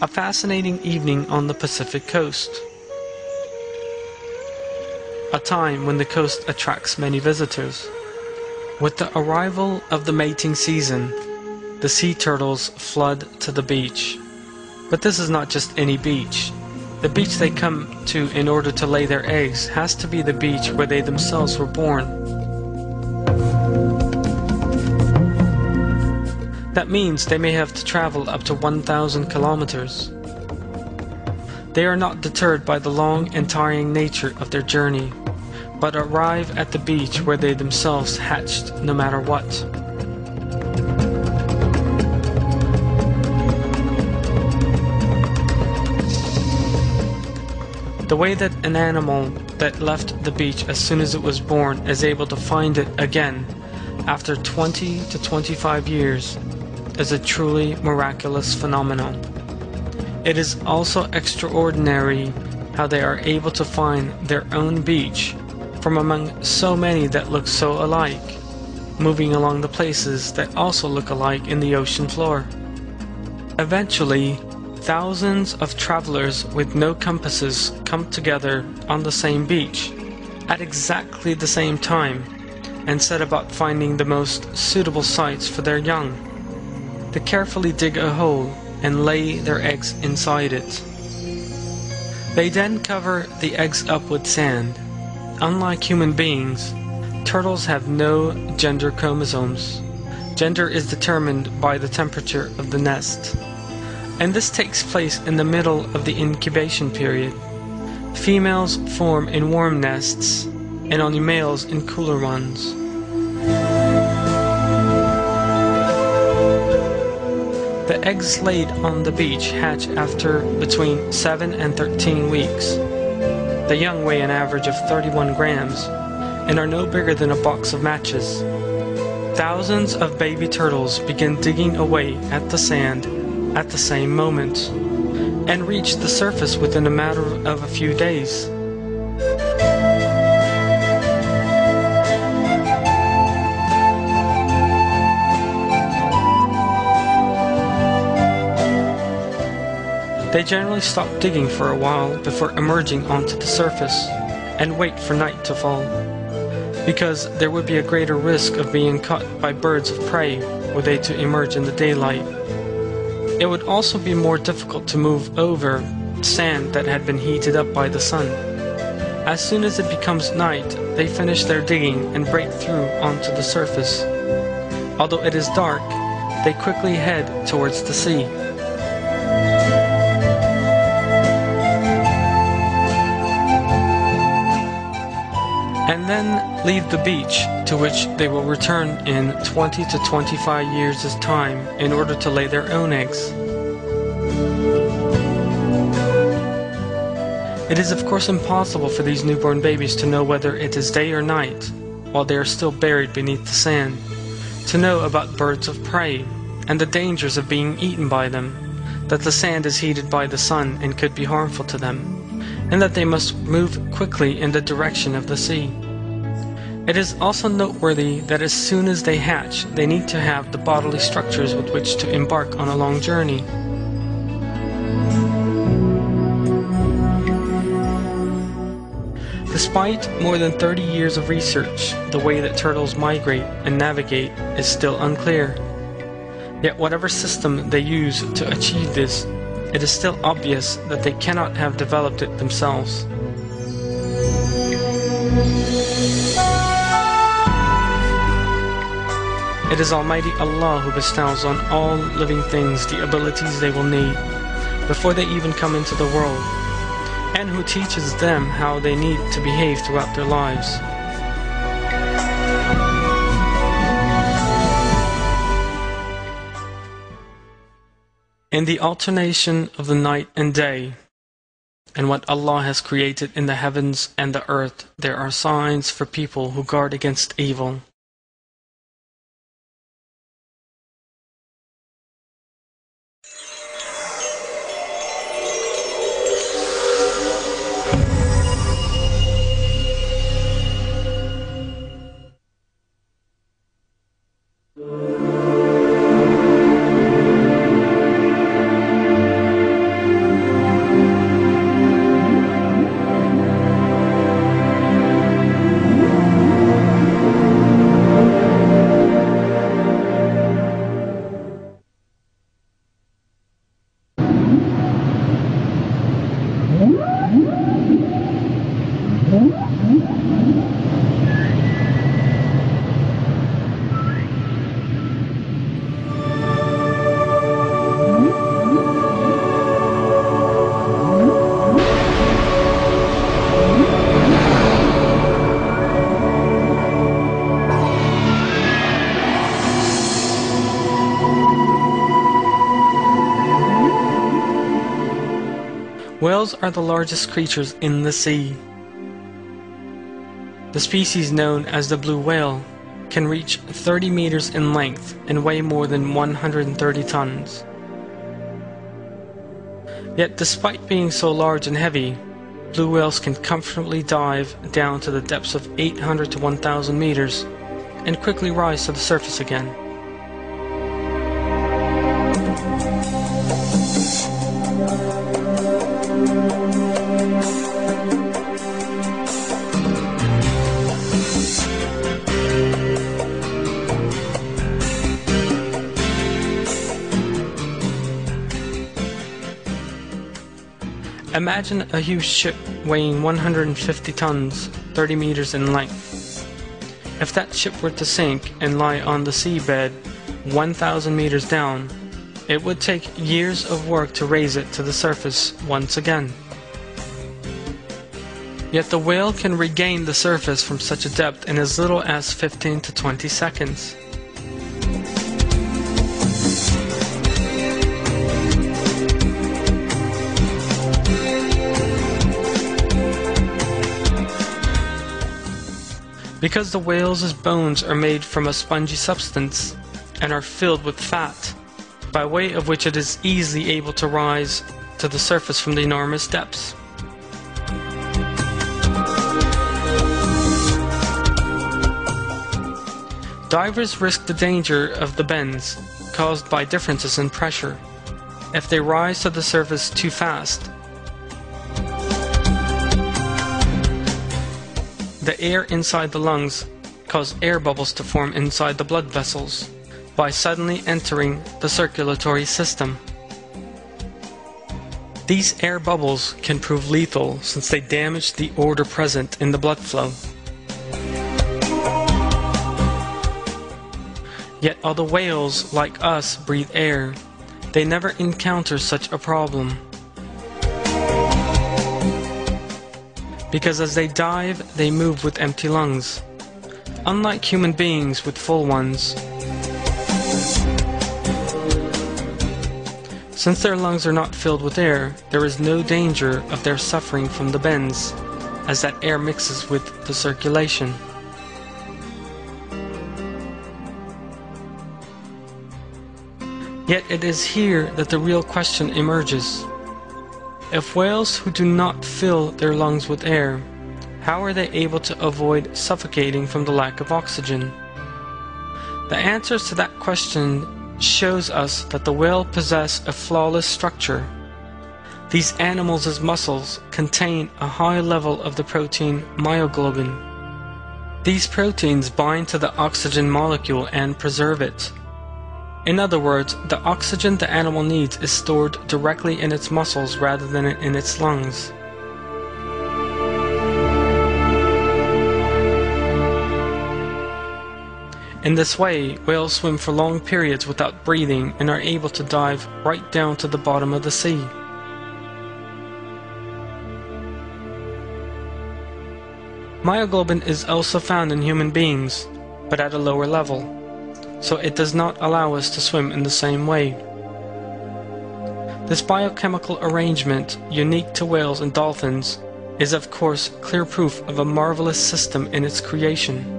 A fascinating evening on the Pacific coast. A time when the coast attracts many visitors. With the arrival of the mating season, the sea turtles flood to the beach. But this is not just any beach. The beach they come to in order to lay their eggs has to be the beach where they themselves were born. That means they may have to travel up to 1,000 kilometers. They are not deterred by the long and tiring nature of their journey, but arrive at the beach where they themselves hatched no matter what. The way that an animal that left the beach as soon as it was born is able to find it again after 20 to 25 years is a truly miraculous phenomenon. It is also extraordinary how they are able to find their own beach from among so many that look so alike, moving along the places that also look alike in the ocean floor. Eventually, thousands of travelers with no compasses come together on the same beach at exactly the same time and set about finding the most suitable sites for their young. They carefully dig a hole and lay their eggs inside it. They then cover the eggs up with sand. Unlike human beings, turtles have no gender chromosomes. Gender is determined by the temperature of the nest, and this takes place in the middle of the incubation period. Females form in warm nests, and only males in cooler ones. The eggs laid on the beach hatch after between 7 and 13 weeks. The young weigh an average of 31 grams and are no bigger than a box of matches. Thousands of baby turtles begin digging away at the sand at the same moment and reach the surface within a matter of a few days. They generally stop digging for a while before emerging onto the surface and wait for night to fall, because there would be a greater risk of being caught by birds of prey were they to emerge in the daylight. It would also be more difficult to move over sand that had been heated up by the sun. As soon as it becomes night, they finish their digging and break through onto the surface. Although it is dark, they quickly head towards the sea. And then leave the beach, to which they will return in 20 to 25 years' time in order to lay their own eggs. It is of course impossible for these newborn babies to know whether it is day or night while they are still buried beneath the sand, to know about birds of prey and the dangers of being eaten by them, that the sand is heated by the sun and could be harmful to them, and that they must move quickly in the direction of the sea. It is also noteworthy that as soon as they hatch, they need to have the bodily structures with which to embark on a long journey. Despite more than 30 years of research, the way that turtles migrate and navigate is still unclear. Yet whatever system they use to achieve this, it is still obvious that they cannot have developed it themselves. It is Almighty Allah who bestows on all living things the abilities they will need before they even come into the world, and who teaches them how they need to behave throughout their lives. In the alternation of the night and day, and what Allah has created in the heavens and the earth, there are signs for people who guard against evil. Whales are the largest creatures in the sea. The species known as the blue whale can reach 30 meters in length and weigh more than 130 tons. Yet despite being so large and heavy, blue whales can comfortably dive down to the depths of 800 to 1,000 meters and quickly rise to the surface again. Imagine a huge ship weighing 150 tons, 30 meters in length. If that ship were to sink and lie on the seabed 1,000 meters down, it would take years of work to raise it to the surface once again. Yet the whale can regain the surface from such a depth in as little as 15 to 20 seconds. Because the whale's bones are made from a spongy substance and are filled with fat, by way of which it is easily able to rise to the surface from the enormous depths. Divers risk the danger of the bends caused by differences in pressure. If they rise to the surface too fast, the air inside the lungs cause air bubbles to form inside the blood vessels by suddenly entering the circulatory system. These air bubbles can prove lethal since they damage the order present in the blood flow. Yet although whales, like us, breathe air, they never encounter such a problem. Because as they dive, they move with empty lungs, unlike human beings with full ones. Since their lungs are not filled with air, there is no danger of their suffering from the bends, as that air mixes with the circulation. Yet it is here that the real question emerges. If whales who do not fill their lungs with air, how are they able to avoid suffocating from the lack of oxygen? The answers to that question shows us that the whale possess a flawless structure. These animals' muscles contain a high level of the protein myoglobin. These proteins bind to the oxygen molecule and preserve it. In other words, the oxygen the animal needs is stored directly in its muscles rather than in its lungs. In this way, whales swim for long periods without breathing and are able to dive right down to the bottom of the sea. Myoglobin is also found in human beings, but at a lower level, so it does not allow us to swim in the same way. This biochemical arrangement, unique to whales and dolphins, is of course clear proof of a marvelous system in its creation.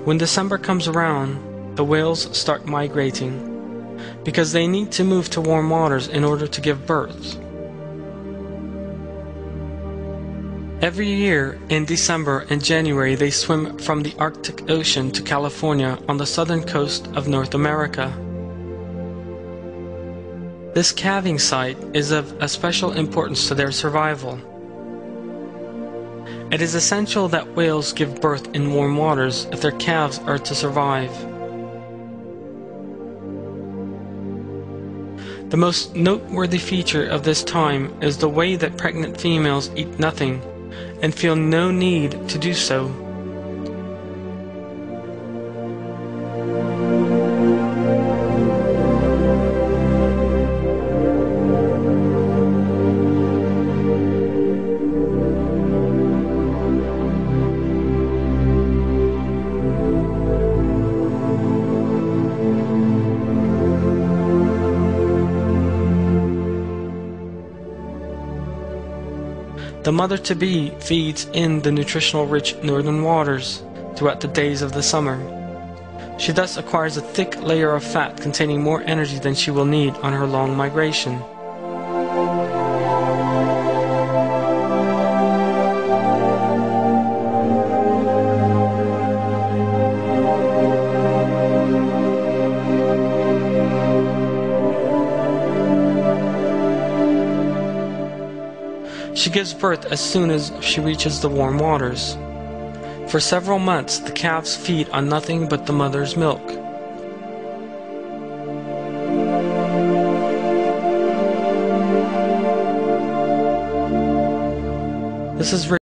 When December comes around, the whales start migrating, because they need to move to warm waters in order to give birth. Every year, in December and January, they swim from the Arctic Ocean to California on the southern coast of North America. This calving site is of a special importance to their survival. It is essential that whales give birth in warm waters if their calves are to survive. The most noteworthy feature of this time is the way that pregnant females eat nothing and feel no need to do so. The mother-to-be feeds in the nutritional-rich northern waters throughout the days of the summer. She thus acquires a thick layer of fat containing more energy than she will need on her long migration. She gives birth as soon as she reaches the warm waters. For several months, the calves feed on nothing but the mother's milk. This is